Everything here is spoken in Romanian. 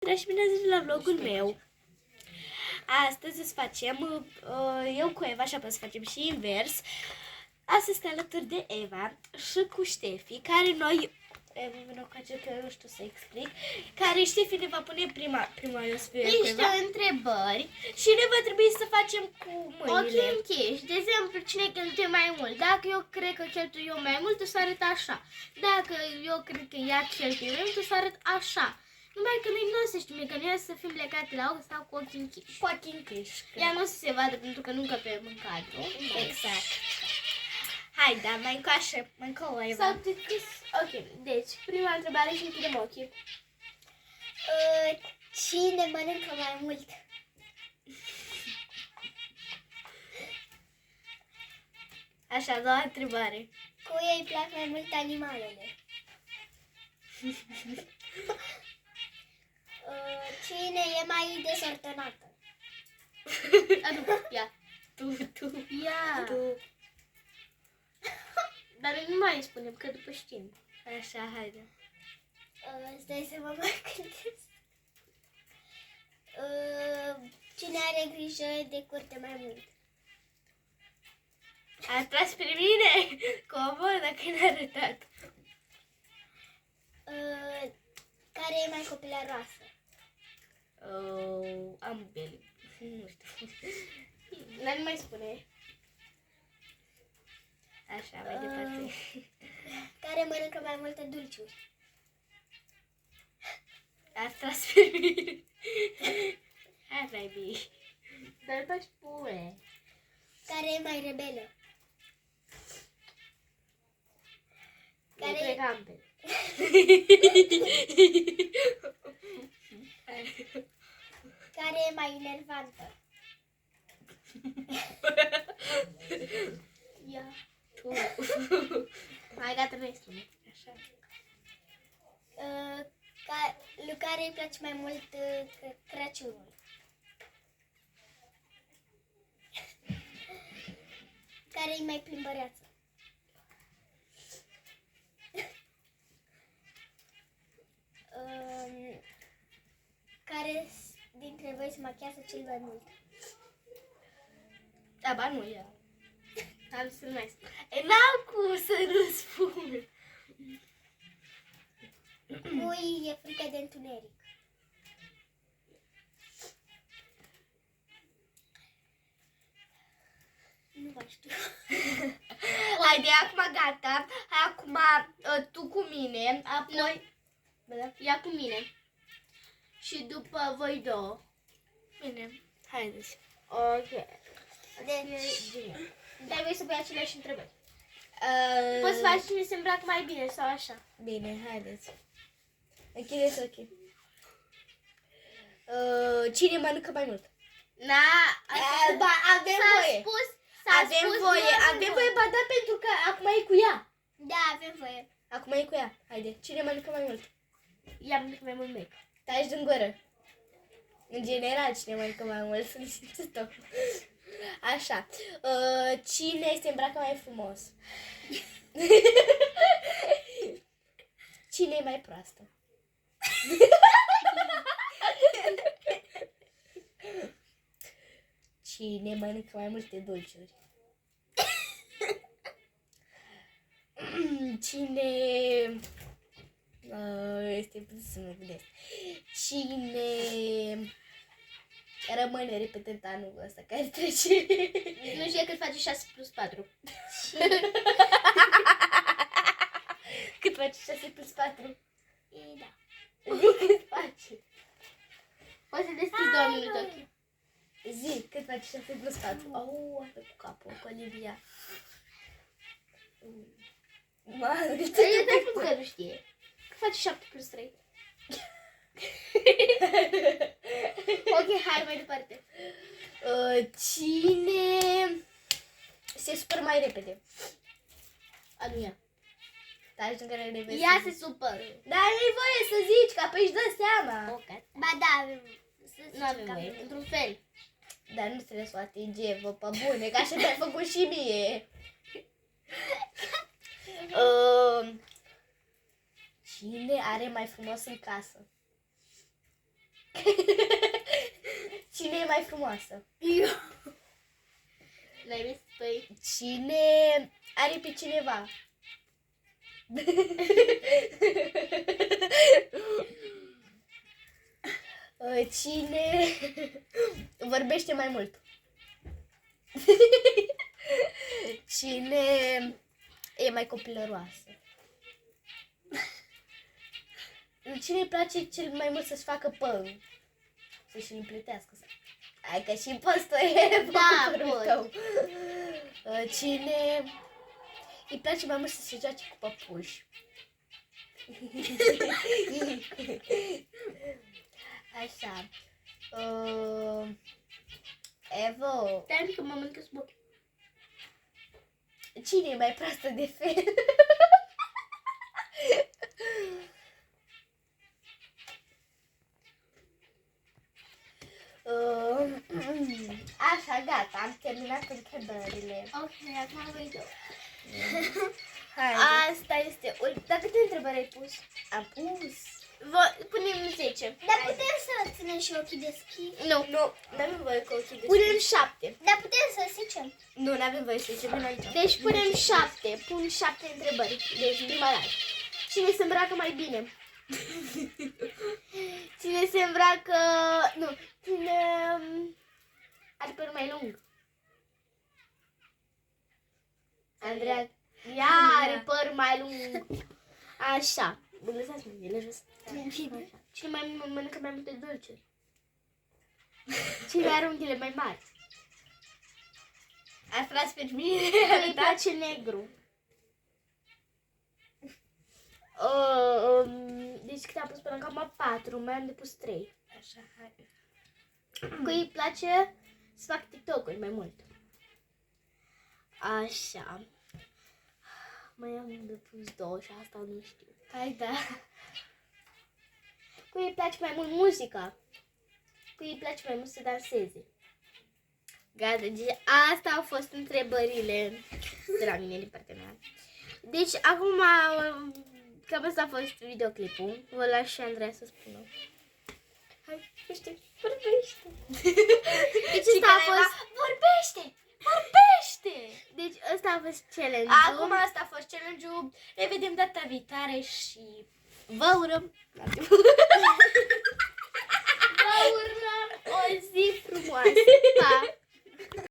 Și bine ați venit la vlogul meu. Astăzi o să facem, eu cu Eva, așa să facem și invers. Astăzi este alături de Eva și cu Ștefi, care noi, Eva, că nu știu să explic, care Ștefi ne va pune prima eu să fiu eu cu niște Eva. întrebări. Și ne va trebui să facem cu mâinile. Ochii închiși. De exemplu, cine cheltuie mai mult? Dacă eu cred că cheltuie eu mai mult, o să arăt așa. Dacă eu cred că ea cheltuie mai mult, o să arăt așa. Numai că noi nu o să știm, că noi o să fim plecate la ochi sau cu ochii închiși. Cu ochii închiși. Ea nu o să se vadă pentru că nu încăpem în cadru. Exact. Hai, da, mai încoașă, mai încolo, Eva. Sau ok, deci, prima întrebare și închidem ochii. Cine mănâncă mai mult? Așa, a doua întrebare. Cui îi plac mai mult animalele? Cine e mai desortonată? Adu, ia. Tu. Ia. Tu. Dar nu mai spunem, că după știm. Așa, haide. Stai să mă mai gândesc. Cine are grijă de curte mai mult? A tras pe mine? Comor, dacă ne-a arătat. Care e mai copilaroasă? Ambele. Nu știu. Dar nu mai spune. Așa, mai departe. Care mănâncă mai multe dulciuri? A tras pe mine. Hai, mai bine. Dar mai spune. Care e mai rebelă? Care e ambele. Care e mai enervantă? Ia. Mai gata, nu-i spune. Așa. Lui care îi place mai mult Crăciunul? Care e mai plimbăreață? Care dintre voi se machează cel mai mult? Da, ba nu, ea. Am să nu mai spun. N-am cum să nu spun. Cui e frică de întuneric? Nu mai știu. Haide, acum gata. Hai, acum tu cu mine. Apoi... Ia cu mine. Și după voi două. Bine, haideți. Ok. Deci, Dar voi să pui aceleași întrebări. Poți să faci cine se îmbracă mai bine sau așa. Bine, haideți. Închideți ochii. Cine mănâncă mai mult? Ba, avem voie. Avem voie, ba da, pentru că acum e cu ea. da, avem voie. Acum e cu ea. Haide, cine mănâncă mai mult? Ia mănâncă mai mult mec. Taci din gură. În general, cine mănâncă mai mult, să-l simți tot. Așa. Cine se îmbracă mai frumos? Cine e mai proastă? Cine mănâncă mai multe dulciuri? Cine... este să mă gândesc. Cine rămâne repetent anul ăsta care trece? Nu știu cât face 6 plus 4. Cât face 6 plus 4? Da. Cât face? Poți să deschizi 2 minute ochii. Zi, cât face 6 plus 4? Au, are cu capul, cu Olivia. Mamă, Eu te-am spus că nu știe. Cât face 7 plus 3? Ok, hai mai departe. Cine se supără mai repede? Adu ea. Taci în care ne vezi. Ea se supără. Dar ai voie să zici, că apoi își dă seama. Ok. Ba da, avem. Nu avem voie, într-un fel. Dar nu trebuie să o atinge, vă, pe bune, că așa mi-a făcut și mie. Cine are mai frumos în casă? Cine e mai frumoasă? Eu. N-ai văzut? Păi, Cine are pe cineva? Cine vorbește mai mult? Cine e mai copilăroasă? Cine îi place cel mai mult să-și facă păr? Să-și împletească. Hai că și poți tu e Da, părul pot. tău. Cine îi place mai mult să se joace cu păpuși? Așa. Evo, stai că mă mănâncă sub ochi. cine e mai proastă de fel? Așa, gata, am terminat cu întrebările. Ok, acum voi eu. Hai, Asta este. Dar câte întrebări ai pus? am pus. Punem 10. Dar putem să ținem și ochii deschiși? Nu. Nu, n-avem voie cu ochii Punem deschiși. 7. Dar putem să zicem. Nu, n-avem voie să zicem înainte. Deci punem 7. Pun 7 întrebări. Deci prima dată. Cine se îmbracă mai bine? Cine se îmbracă... Nu. Cine are părul mai lung? Andreea. Ea are păr mai lung. Așa. Bun, lăsați mâinile jos. Așa. Cine mai mănâncă mai multe dulciuri? Cine are unghiile mai mari? Aflați pe mine. Îi place negru. Deci cât am pus până acum 4, mai am de pus 3. Așa, hai. Cui îi place să fac TikTok-uri mai mult. Așa. Mai am de pus 2 și asta nu știu. Hai, da. Cui îi place mai mult muzica? Cui îi place mai mult să danseze? Gata, deci asta au fost întrebările de la mine din partea mea. Deci acum cam asta a fost videoclipul. Vă las și Andreea să spună. Hai, vorbește. Deci asta a fost... Vorbește! Vorbește! Deci ăsta a fost challenge-ul. Acum asta a fost challenge-ul. Ne vedem data viitoare și vă urăm Vă urmăm o zi frumoasă. Pa!